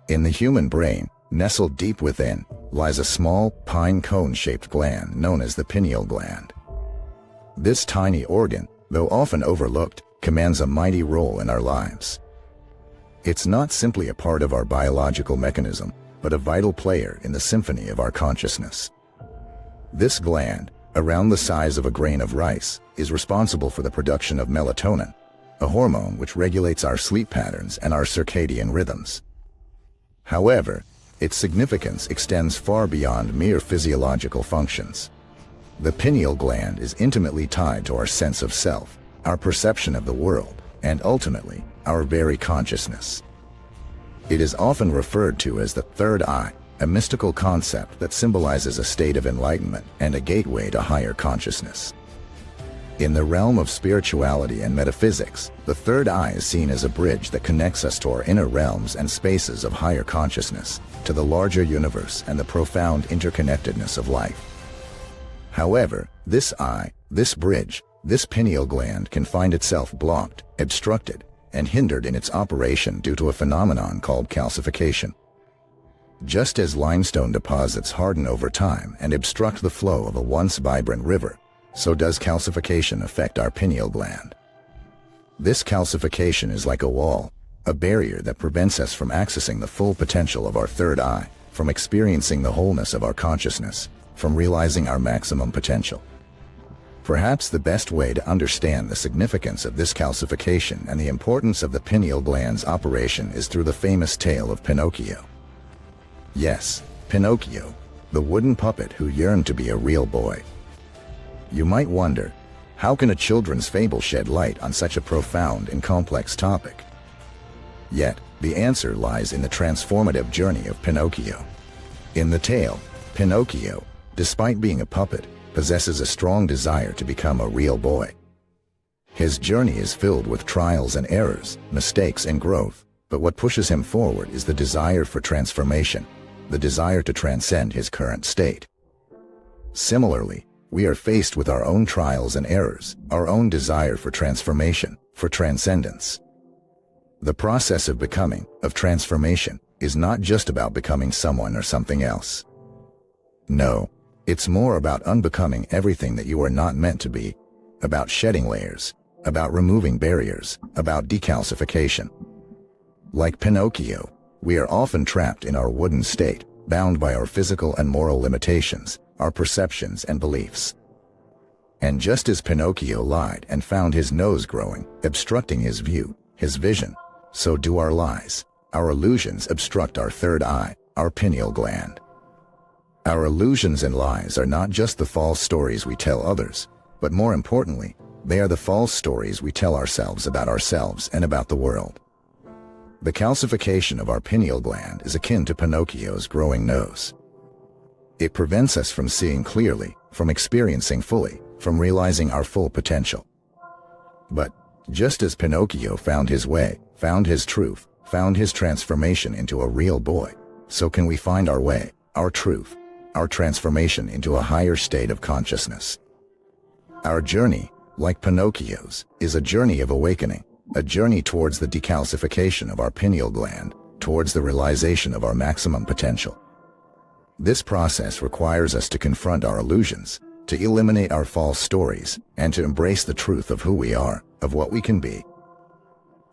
In the human brain, nestled deep within, lies a small, pine cone-shaped gland known as the pineal gland. This tiny organ, though often overlooked, commands a mighty role in our lives. It's not simply a part of our biological mechanism, but a vital player in the symphony of our consciousness. This gland, around the size of a grain of rice, is responsible for the production of melatonin, a hormone which regulates our sleep patterns and our circadian rhythms. However, its significance extends far beyond mere physiological functions. The pineal gland is intimately tied to our sense of self, our perception of the world, and ultimately, our very consciousness. It is often referred to as the third eye, a mystical concept that symbolizes a state of enlightenment and a gateway to higher consciousness. In the realm of spirituality and metaphysics, the third eye is seen as a bridge that connects us to our inner realms and spaces of higher consciousness, to the larger universe and the profound interconnectedness of life. However, this eye, this bridge, this pineal gland can find itself blocked, obstructed, and hindered in its operation due to a phenomenon called calcification. Just as limestone deposits harden over time and obstruct the flow of a once vibrant river, so does calcification affect our pineal gland. This calcification is like a wall, a barrier that prevents us from accessing the full potential of our third eye, from experiencing the wholeness of our consciousness, from realizing our maximum potential. Perhaps the best way to understand the significance of this calcification and the importance of the pineal gland's operation is through the famous tale of Pinocchio. Yes, Pinocchio, the wooden puppet who yearned to be a real boy. You might wonder, how can a children's fable shed light on such a profound and complex topic? Yet, the answer lies in the transformative journey of Pinocchio. In the tale, Pinocchio, despite being a puppet, possesses a strong desire to become a real boy. His journey is filled with trials and errors, mistakes and growth, but what pushes him forward is the desire for transformation, the desire to transcend his current state. Similarly, we are faced with our own trials and errors, our own desire for transformation, for transcendence. The process of becoming, of transformation, is not just about becoming someone or something else. No, it's more about unbecoming everything that you are not meant to be, about shedding layers, about removing barriers, about decalcification. Like Pinocchio, we are often trapped in our wooden state, bound by our physical and moral limitations, our perceptions and beliefs. And just as Pinocchio lied and found his nose growing, obstructing his view, his vision, so do our lies, our illusions obstruct our third eye, our pineal gland. Our illusions and lies are not just the false stories we tell others, but more importantly, they are the false stories we tell ourselves and about the world. The calcification of our pineal gland is akin to Pinocchio's growing nose. It prevents us from seeing clearly, from experiencing fully, from realizing our full potential. But, just as Pinocchio found his way, found his truth, found his transformation into a real boy, so can we find our way, our truth, our transformation into a higher state of consciousness. Our journey, like Pinocchio's, is a journey of awakening, a journey towards the decalcification of our pineal gland, towards the realization of our maximum potential. This process requires us to confront our illusions, to eliminate our false stories, and to embrace the truth of who we are, of what we can be.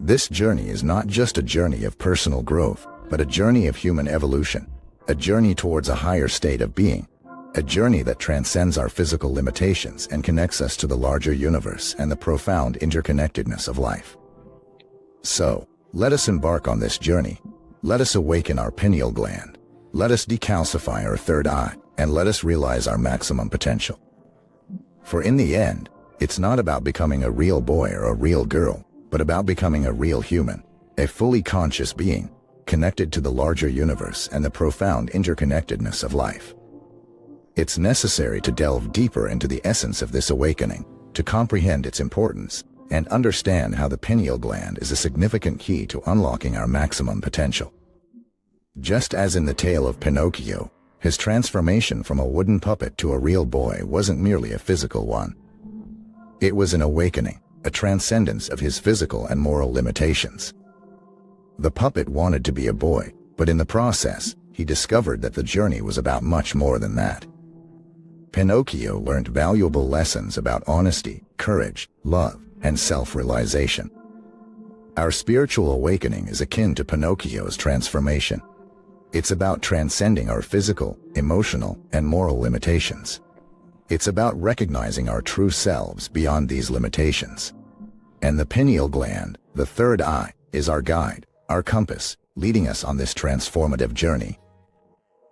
This journey is not just a journey of personal growth, but a journey of human evolution, a journey towards a higher state of being, a journey that transcends our physical limitations and connects us to the larger universe and the profound interconnectedness of life. So, let us embark on this journey. Let us awaken our pineal gland. Let us decalcify our third eye, and let us realize our maximum potential. For in the end, it's not about becoming a real boy or a real girl, but about becoming a real human, a fully conscious being, connected to the larger universe and the profound interconnectedness of life. It's necessary to delve deeper into the essence of this awakening, to comprehend its importance, and understand how the pineal gland is a significant key to unlocking our maximum potential. Just as in the tale of Pinocchio, his transformation from a wooden puppet to a real boy wasn't merely a physical one. It was an awakening, a transcendence of his physical and moral limitations. The puppet wanted to be a boy, But in the process, he discovered that the journey was about much more than that. Pinocchio learned valuable lessons about honesty, courage, love, and self-realization. Our spiritual awakening is akin to Pinocchio's transformation. It's about transcending our physical, emotional, and moral limitations. It's about recognizing our true selves beyond these limitations. And the pineal gland, the third eye, is our guide, our compass, leading us on this transformative journey.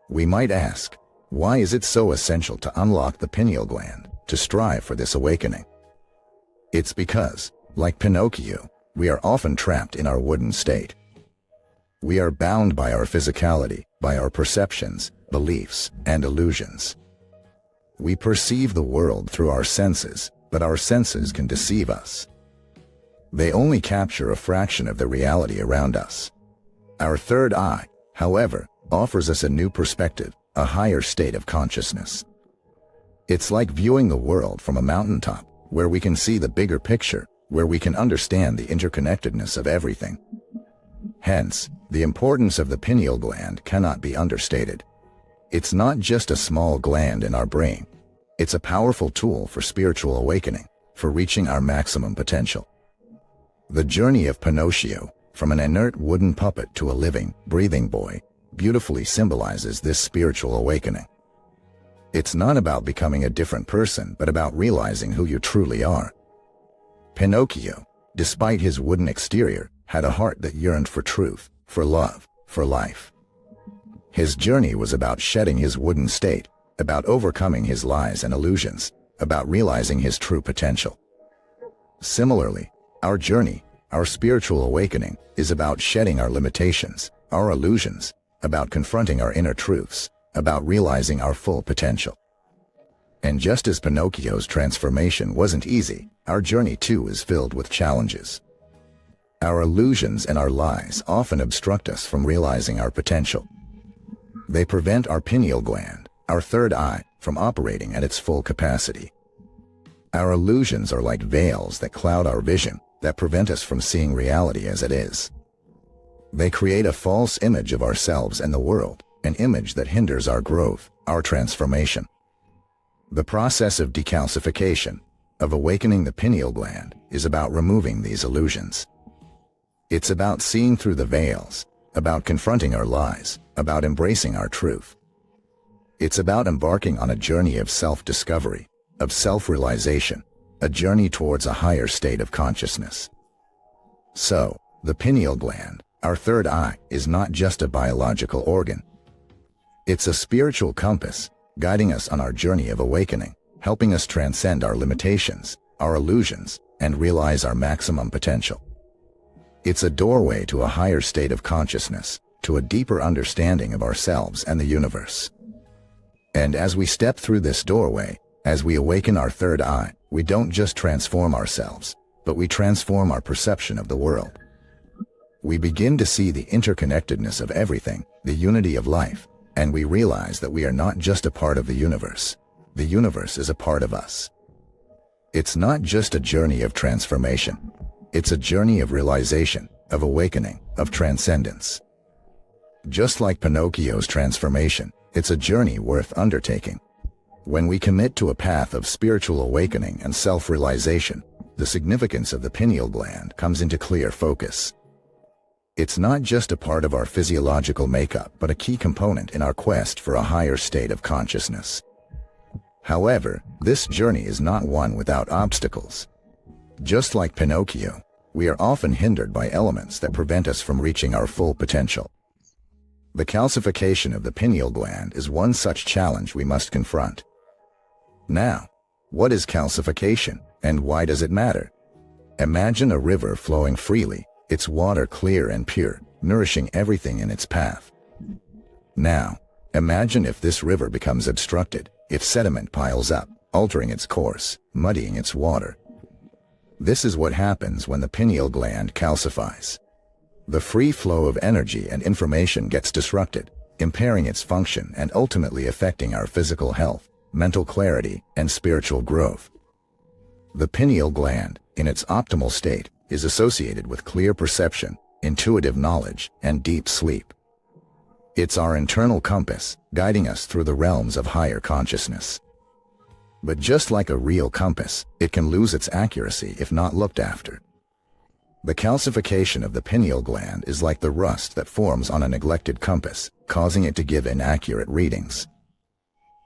We might ask, why is it so essential to unlock the pineal gland, to strive for this awakening? It's because, like Pinocchio, we are often trapped in our wooden state. We are bound by our physicality, by our perceptions, beliefs, and illusions. We perceive the world through our senses, but our senses can deceive us. They only capture a fraction of the reality around us. Our third eye, however, offers us a new perspective, a higher state of consciousness. It's like viewing the world from a mountaintop, where we can see the bigger picture, where we can understand the interconnectedness of everything. Hence, the importance of the pineal gland cannot be understated. It's not just a small gland in our brain. It's a powerful tool for spiritual awakening, for reaching our maximum potential. The journey of Pinocchio, from an inert wooden puppet to a living, breathing boy, beautifully symbolizes this spiritual awakening. It's not about becoming a different person, but about realizing who you truly are. Pinocchio, despite his wooden exterior, had a heart that yearned for truth, for love, for life. His journey was about shedding his wooden state, about overcoming his lies and illusions, about realizing his true potential. Similarly, our journey, our spiritual awakening, is about shedding our limitations, our illusions, about confronting our inner truths, about realizing our full potential. And just as Pinocchio's transformation wasn't easy, our journey too is filled with challenges. Our illusions and our lies often obstruct us from realizing our potential. They prevent our pineal gland, our third eye, from operating at its full capacity. Our illusions are like veils that cloud our vision, that prevent us from seeing reality as it is. They create a false image of ourselves and the world, an image that hinders our growth, our transformation. The process of decalcification, of awakening the pineal gland, is about removing these illusions. It's about seeing through the veils, about confronting our lies, about embracing our truth. It's about embarking on a journey of self-discovery, of self-realization, a journey towards a higher state of consciousness. So, the pineal gland, our third eye, is not just a biological organ. It's a spiritual compass, guiding us on our journey of awakening, helping us transcend our limitations, our illusions, and realize our maximum potential. It's a doorway to a higher state of consciousness, to a deeper understanding of ourselves and the universe. And as we step through this doorway, as we awaken our third eye, we don't just transform ourselves, but we transform our perception of the world. We begin to see the interconnectedness of everything, the unity of life, and we realize that we are not just a part of the universe. The universe is a part of us. It's not just a journey of transformation. It's a journey of realization, of awakening, of transcendence. Just like Pinocchio's transformation, it's a journey worth undertaking. When we commit to a path of spiritual awakening and self-realization, the significance of the pineal gland comes into clear focus. It's not just a part of our physiological makeup, but a key component in our quest for a higher state of consciousness. However, this journey is not one without obstacles. Just like Pinocchio, we are often hindered by elements that prevent us from reaching our full potential. The calcification of the pineal gland is one such challenge we must confront. Now, what is calcification, and why does it matter? Imagine a river flowing freely, its water clear and pure, nourishing everything in its path. Now, imagine if this river becomes obstructed, if sediment piles up, altering its course, muddying its water. This is what happens when the pineal gland calcifies. The free flow of energy and information gets disrupted, impairing its function and ultimately affecting our physical health, mental clarity, and spiritual growth. The pineal gland, in its optimal state, is associated with clear perception, intuitive knowledge, and deep sleep. It's our internal compass, guiding us through the realms of higher consciousness. But just like a real compass, it can lose its accuracy if not looked after. The calcification of the pineal gland is like the rust that forms on a neglected compass, causing it to give inaccurate readings.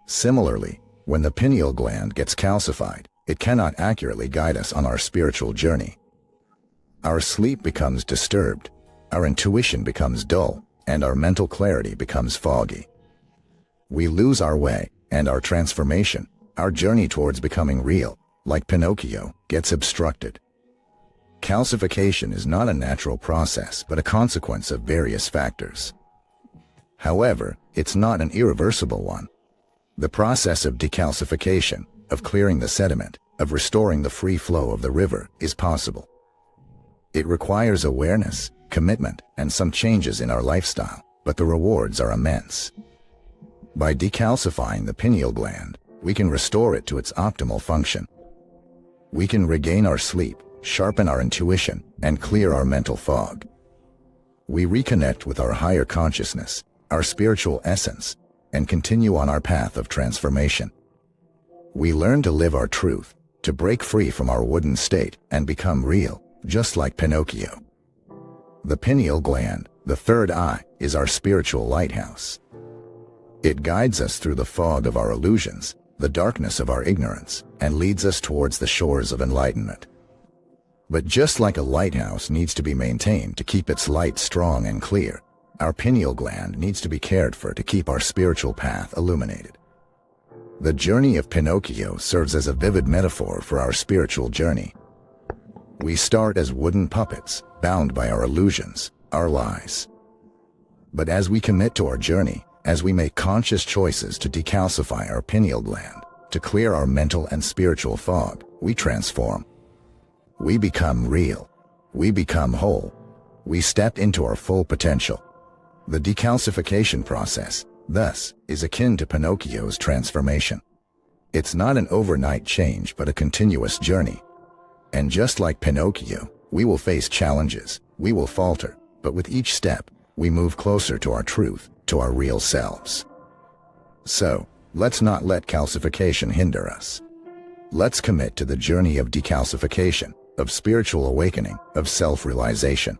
Similarly, when the pineal gland gets calcified, it cannot accurately guide us on our spiritual journey. Our sleep becomes disturbed, our intuition becomes dull, and our mental clarity becomes foggy. We lose our way, and our transformation, our journey towards becoming real, like Pinocchio, gets obstructed. Calcification is not a natural process but a consequence of various factors. However, it's not an irreversible one. The process of decalcification, of clearing the sediment, of restoring the free flow of the river, is possible. It requires awareness, commitment, and some changes in our lifestyle, but the rewards are immense. By decalcifying the pineal gland, we can restore it to its optimal function. We can regain our sleep, sharpen our intuition, and clear our mental fog. We reconnect with our higher consciousness, our spiritual essence, and continue on our path of transformation. We learn to live our truth, to break free from our wooden state and become real, just like Pinocchio. The pineal gland, the third eye, is our spiritual lighthouse. It guides us through the fog of our illusions, the darkness of our ignorance, and leads us towards the shores of enlightenment. But just like a lighthouse needs to be maintained to keep its light strong and clear, our pineal gland needs to be cared for to keep our spiritual path illuminated. The journey of Pinocchio serves as a vivid metaphor for our spiritual journey. We start as wooden puppets, bound by our illusions, our lies. But as we commit to our journey, as we make conscious choices to decalcify our pineal gland, to clear our mental and spiritual fog, we transform. We become real. We become whole. We step into our full potential. The decalcification process, thus, is akin to Pinocchio's transformation. It's not an overnight change but a continuous journey. And just like Pinocchio, we will face challenges, we will falter, but with each step, we move closer to our truth, to our real selves. So, let's not let calcification hinder us. Let's commit to the journey of decalcification, of spiritual awakening, of self-realization.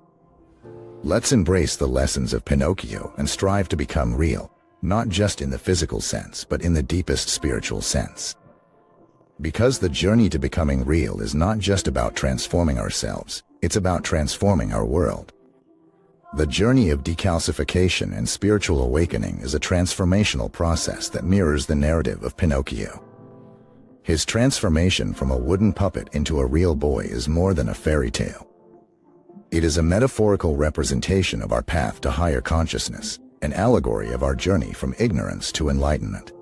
Let's embrace the lessons of Pinocchio and strive to become real, not just in the physical sense but in the deepest spiritual sense. Because the journey to becoming real is not just about transforming ourselves, it's about transforming our world. The journey of decalcification and spiritual awakening is a transformational process that mirrors the narrative of Pinocchio. His transformation from a wooden puppet into a real boy is more than a fairy tale. It is a metaphorical representation of our path to higher consciousness, an allegory of our journey from ignorance to enlightenment.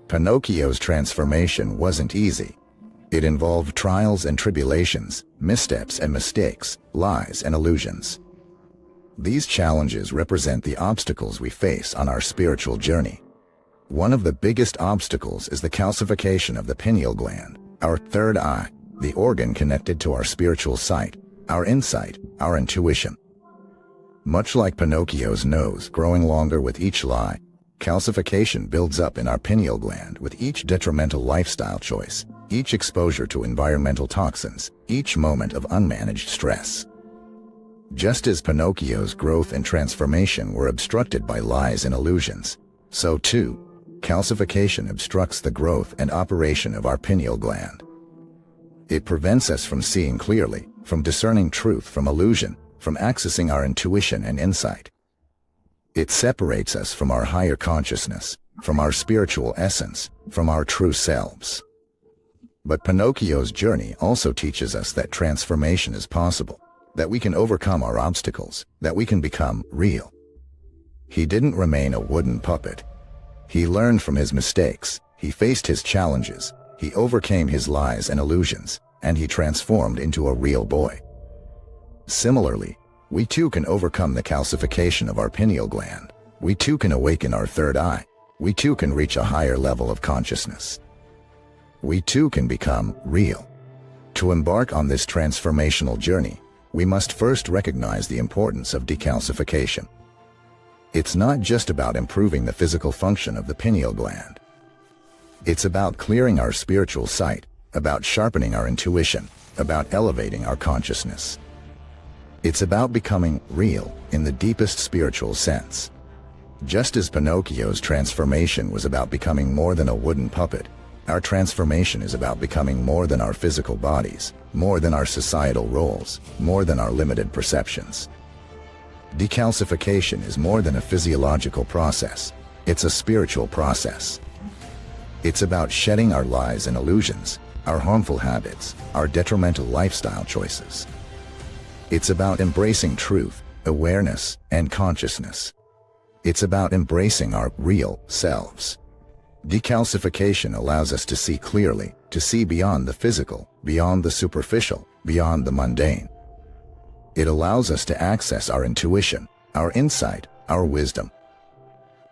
Pinocchio's transformation wasn't easy. It involved trials and tribulations, missteps and mistakes, lies and illusions. These challenges represent the obstacles we face on our spiritual journey. One of the biggest obstacles is the calcification of the pineal gland, our third eye, the organ connected to our spiritual sight, our insight, our intuition. Much like Pinocchio's nose growing longer with each lie, calcification builds up in our pineal gland with each detrimental lifestyle choice, each exposure to environmental toxins, each moment of unmanaged stress. Just as Pinocchio's growth and transformation were obstructed by lies and illusions, so too, calcification obstructs the growth and operation of our pineal gland. It prevents us from seeing clearly, from discerning truth from illusion, from accessing our intuition and insight. It separates us from our higher consciousness, from our spiritual essence, from our true selves. But Pinocchio's journey also teaches us that transformation is possible, that we can overcome our obstacles, that we can become real. He didn't remain a wooden puppet. He learned from his mistakes, he faced his challenges, he overcame his lies and illusions, and he transformed into a real boy. Similarly, we too can overcome the calcification of our pineal gland. We too can awaken our third eye. We too can reach a higher level of consciousness. We too can become real. To embark on this transformational journey, we must first recognize the importance of decalcification. It's not just about improving the physical function of the pineal gland. It's about clearing our spiritual sight, about sharpening our intuition, about elevating our consciousness. It's about becoming real in the deepest spiritual sense. Just as Pinocchio's transformation was about becoming more than a wooden puppet, our transformation is about becoming more than our physical bodies, more than our societal roles, more than our limited perceptions. Decalcification is more than a physiological process. It's a spiritual process. It's about shedding our lies and illusions, our harmful habits, our detrimental lifestyle choices. It's about embracing truth, awareness, and consciousness. It's about embracing our real selves. Decalcification allows us to see clearly, to see beyond the physical, beyond the superficial, beyond the mundane. It allows us to access our intuition, our insight, our wisdom.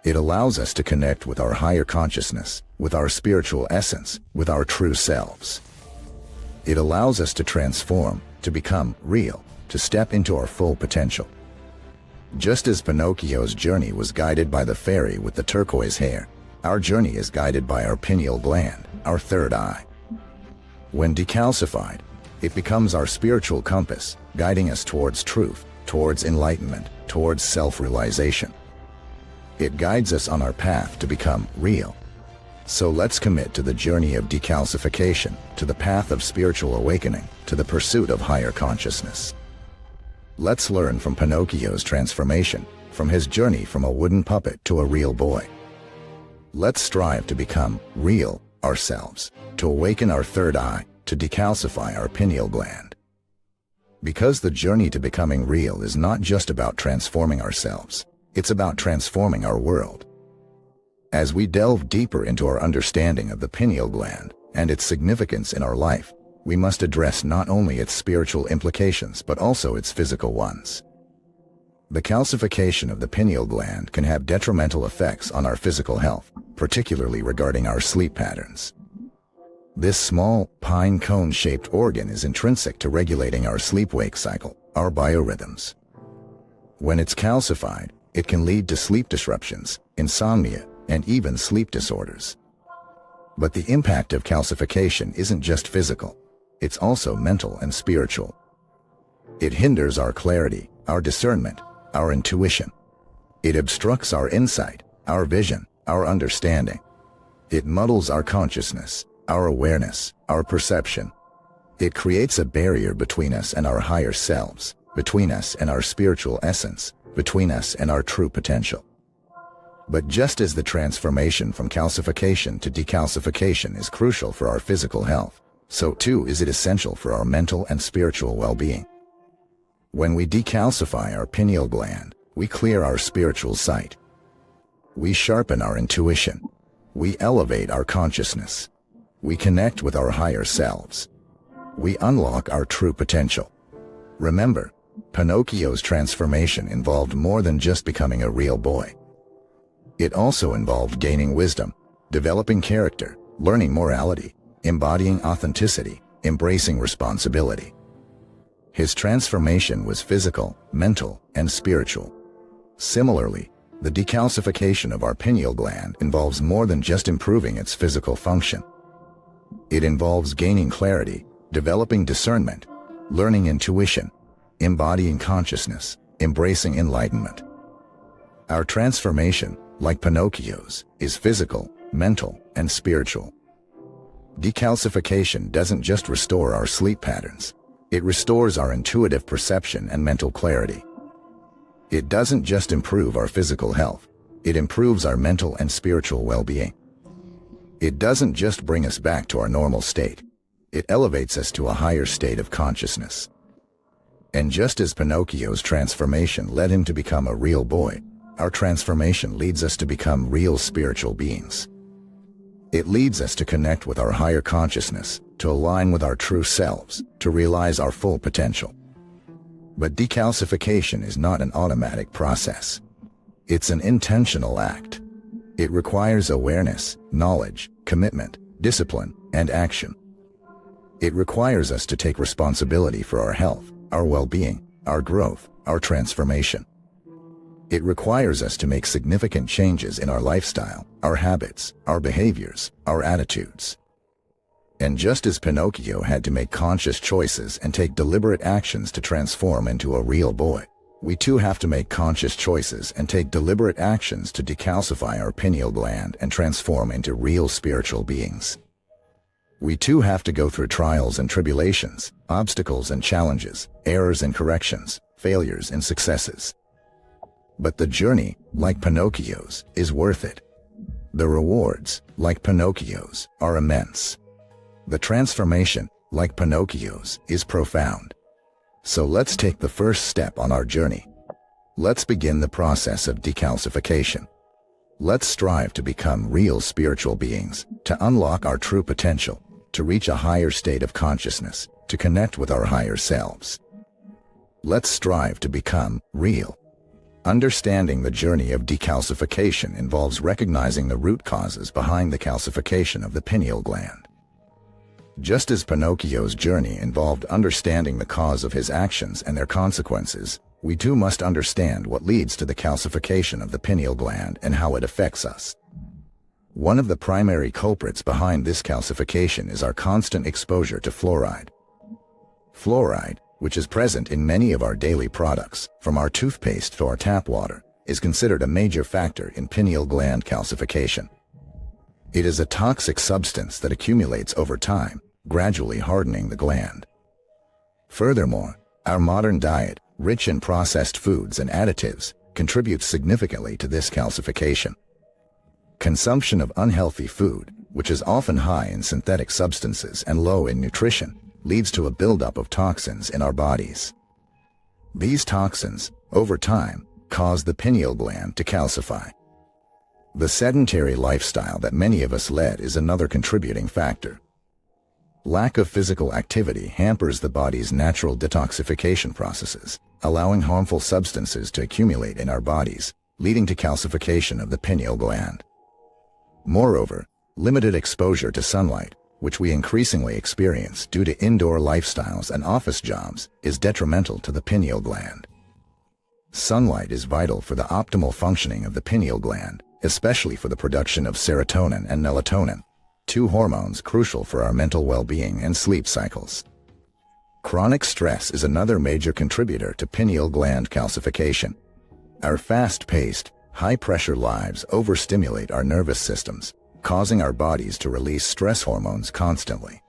It allows us to connect with our higher consciousness, with our spiritual essence, with our true selves. It allows us to transform, to become real, to step into our full potential. Just as Pinocchio's journey was guided by the fairy with the turquoise hair, our journey is guided by our pineal gland, our third eye. When decalcified, it becomes our spiritual compass, guiding us towards truth, towards enlightenment, towards self-realization. It guides us on our path to become real. So let's commit to the journey of decalcification, to the path of spiritual awakening, to the pursuit of higher consciousness. Let's learn from Pinocchio's transformation, from his journey from a wooden puppet to a real boy. Let's strive to become real ourselves, to awaken our third eye, to decalcify our pineal gland. Because the journey to becoming real is not just about transforming ourselves, it's about transforming our world. As we delve deeper into our understanding of the pineal gland and its significance in our life, we must address not only its spiritual implications but also its physical ones. The calcification of the pineal gland can have detrimental effects on our physical health, particularly regarding our sleep patterns. This small, pine cone-shaped organ is intrinsic to regulating our sleep-wake cycle, our biorhythms. When it's calcified, it can lead to sleep disruptions, insomnia, and even sleep disorders. But the impact of calcification isn't just physical, it's also mental and spiritual. It hinders our clarity, our discernment, our intuition. It obstructs our insight, our vision, our understanding. It muddles our consciousness, our awareness, our perception. It creates a barrier between us and our higher selves, between us and our spiritual essence, between us and our true potential. But just as the transformation from calcification to decalcification is crucial for our physical health, so too is it essential for our mental and spiritual well-being. When we decalcify our pineal gland, we clear our spiritual sight. We sharpen our intuition. We elevate our consciousness. We connect with our higher selves. We unlock our true potential. Remember, Pinocchio's transformation involved more than just becoming a real boy. It also involved gaining wisdom, developing character, learning morality, embodying authenticity, embracing responsibility. His transformation was physical, mental, and spiritual. Similarly, the decalcification of our pineal gland involves more than just improving its physical function. It involves gaining clarity, developing discernment, learning intuition, embodying consciousness, embracing enlightenment. Our transformation, like Pinocchio's, is physical, mental, and spiritual. Decalcification doesn't just restore our sleep patterns. It restores our intuitive perception and mental clarity. It doesn't just improve our physical health. It improves our mental and spiritual well-being. It doesn't just bring us back to our normal state. It elevates us to a higher state of consciousness. And just as Pinocchio's transformation led him to become a real boy, our transformation leads us to become real spiritual beings. It leads us to connect with our higher consciousness, to align with our true selves, to realize our full potential. But decalcification is not an automatic process. It's an intentional act. It requires awareness, knowledge, commitment, discipline, and action. It requires us to take responsibility for our health, our well-being, our growth, our transformation. It requires us to make significant changes in our lifestyle, our habits, our behaviors, our attitudes. And just as Pinocchio had to make conscious choices and take deliberate actions to transform into a real boy, we too have to make conscious choices and take deliberate actions to decalcify our pineal gland and transform into real spiritual beings. We too have to go through trials and tribulations, obstacles and challenges, errors and corrections, failures and successes. But the journey, like Pinocchio's, is worth it. The rewards, like Pinocchio's, are immense. The transformation, like Pinocchio's, is profound. So let's take the first step on our journey. Let's begin the process of decalcification. Let's strive to become real spiritual beings, to unlock our true potential, to reach a higher state of consciousness, to connect with our higher selves. Let's strive to become real. Understanding the journey of decalcification involves recognizing the root causes behind the calcification of the pineal gland. Just as Pinocchio's journey involved understanding the cause of his actions and their consequences, we too must understand what leads to the calcification of the pineal gland and how it affects us. One of the primary culprits behind this calcification is our constant exposure to fluoride. Fluoride, which is present in many of our daily products, from our toothpaste to our tap water, is considered a major factor in pineal gland calcification. It is a toxic substance that accumulates over time, gradually hardening the gland. Furthermore, our modern diet, rich in processed foods and additives, contributes significantly to this calcification. Consumption of unhealthy food, which is often high in synthetic substances and low in nutrition, leads to a buildup of toxins in our bodies. These toxins, over time, cause the pineal gland to calcify. The sedentary lifestyle that many of us lead is another contributing factor. Lack of physical activity hampers the body's natural detoxification processes, allowing harmful substances to accumulate in our bodies, leading to calcification of the pineal gland. Moreover, limited exposure to sunlight, which we increasingly experience due to indoor lifestyles and office jobs, is detrimental to the pineal gland. Sunlight is vital for the optimal functioning of the pineal gland, especially for the production of serotonin and melatonin, two hormones crucial for our mental well-being and sleep cycles. Chronic stress is another major contributor to pineal gland calcification. Our fast-paced, high-pressure lives overstimulate our nervous systems, causing our bodies to release stress hormones constantly.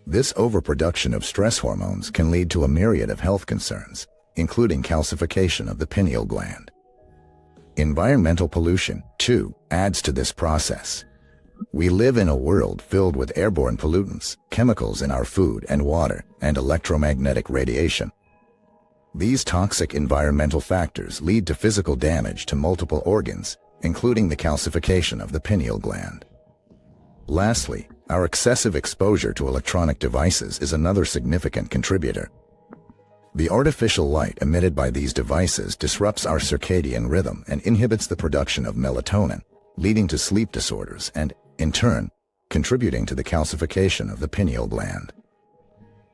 This overproduction of stress hormones can lead to a myriad of health concerns, including calcification of the pineal gland. Environmental pollution, too, adds to this process. We live in a world filled with airborne pollutants, chemicals in our food and water, and electromagnetic radiation. These toxic environmental factors lead to physical damage to multiple organs, including the calcification of the pineal gland. Lastly, our excessive exposure to electronic devices is another significant contributor. The artificial light emitted by these devices disrupts our circadian rhythm and inhibits the production of melatonin, leading to sleep disorders and, in turn, contributing to the calcification of the pineal gland.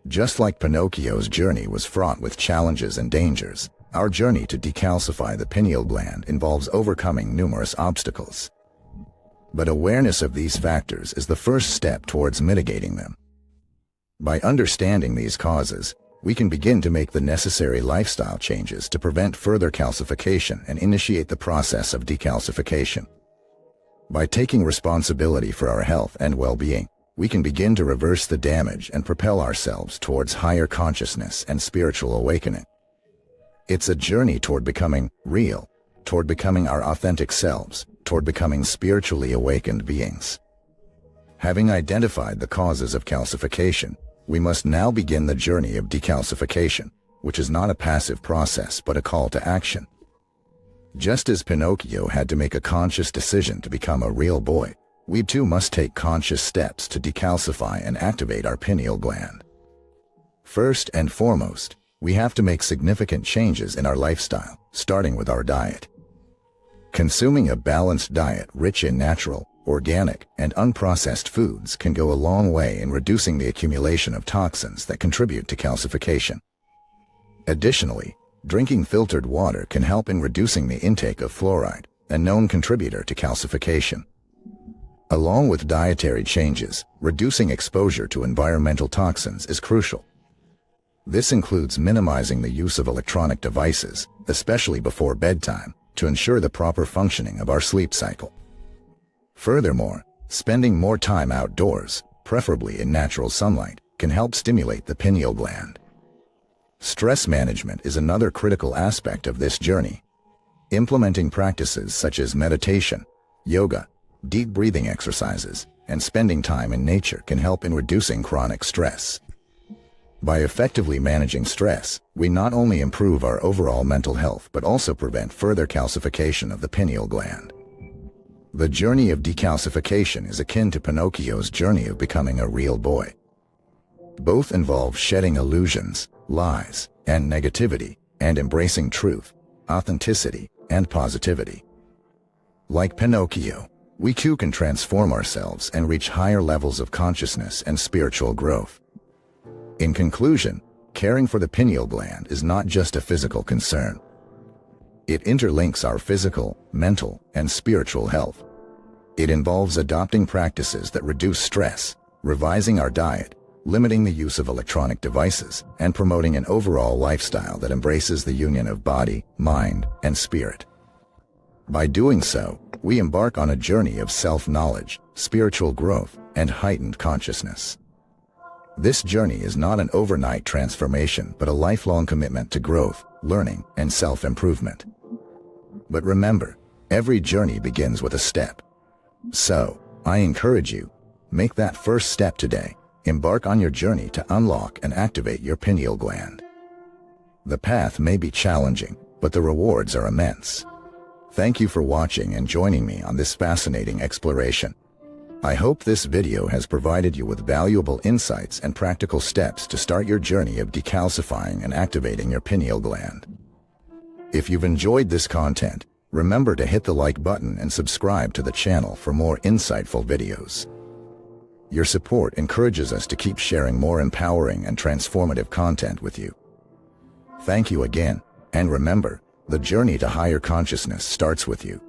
Just like Pinocchio's journey was fraught with challenges and dangers, our journey to decalcify the pineal gland involves overcoming numerous obstacles. But awareness of these factors is the first step towards mitigating them. By understanding these causes, we can begin to make the necessary lifestyle changes to prevent further calcification and initiate the process of decalcification. By taking responsibility for our health and well-being, we can begin to reverse the damage and propel ourselves towards higher consciousness and spiritual awakening. It's a journey toward becoming real, toward becoming our authentic selves, toward becoming spiritually awakened beings. Having identified the causes of calcification, we must now begin the journey of decalcification, which is not a passive process but a call to action. Just as Pinocchio had to make a conscious decision to become a real boy, we too must take conscious steps to decalcify and activate our pineal gland. First and foremost, we have to make significant changes in our lifestyle, starting with our diet. Consuming a balanced diet rich in natural, organic, and unprocessed foods can go a long way in reducing the accumulation of toxins that contribute to calcification. Additionally, Drinking filtered water can help in reducing the intake of fluoride, a known contributor to calcification. Along with dietary changes, reducing exposure to environmental toxins is crucial. This includes minimizing the use of electronic devices, especially before bedtime, to ensure the proper functioning of our sleep cycle. Furthermore, spending more time outdoors, preferably in natural sunlight, can help stimulate the pineal gland. Stress management is another critical aspect of this journey. Implementing practices such as meditation, yoga, deep breathing exercises, and spending time in nature can help in reducing chronic stress. By effectively managing stress, we not only improve our overall mental health but also prevent further calcification of the pineal gland. The journey of decalcification is akin to Pinocchio's journey of becoming a real boy. Both involve shedding illusions, lies, and negativity, and embracing truth, authenticity, and positivity. Like Pinocchio, we too can transform ourselves and reach higher levels of consciousness and spiritual growth. In conclusion, caring for the pineal gland is not just a physical concern. It interlinks our physical, mental, and spiritual health. It involves adopting practices that reduce stress, revising our diet, limiting the use of electronic devices, and promoting an overall lifestyle that embraces the union of body, mind, and spirit. By doing so, we embark on a journey of self-knowledge, spiritual growth, and heightened consciousness. This journey is not an overnight transformation but a lifelong commitment to growth, learning, and self-improvement. But remember, every journey begins with a step. So, I encourage you, make that first step today. Embark on your journey to unlock and activate your pineal gland. The path may be challenging, but the rewards are immense. Thank you for watching and joining me on this fascinating exploration. I hope this video has provided you with valuable insights and practical steps to start your journey of decalcifying and activating your pineal gland. If you've enjoyed this content, remember to hit the like button and subscribe to the channel for more insightful videos. Your support encourages us to keep sharing more empowering and transformative content with you. Thank you again, and remember, the journey to higher consciousness starts with you.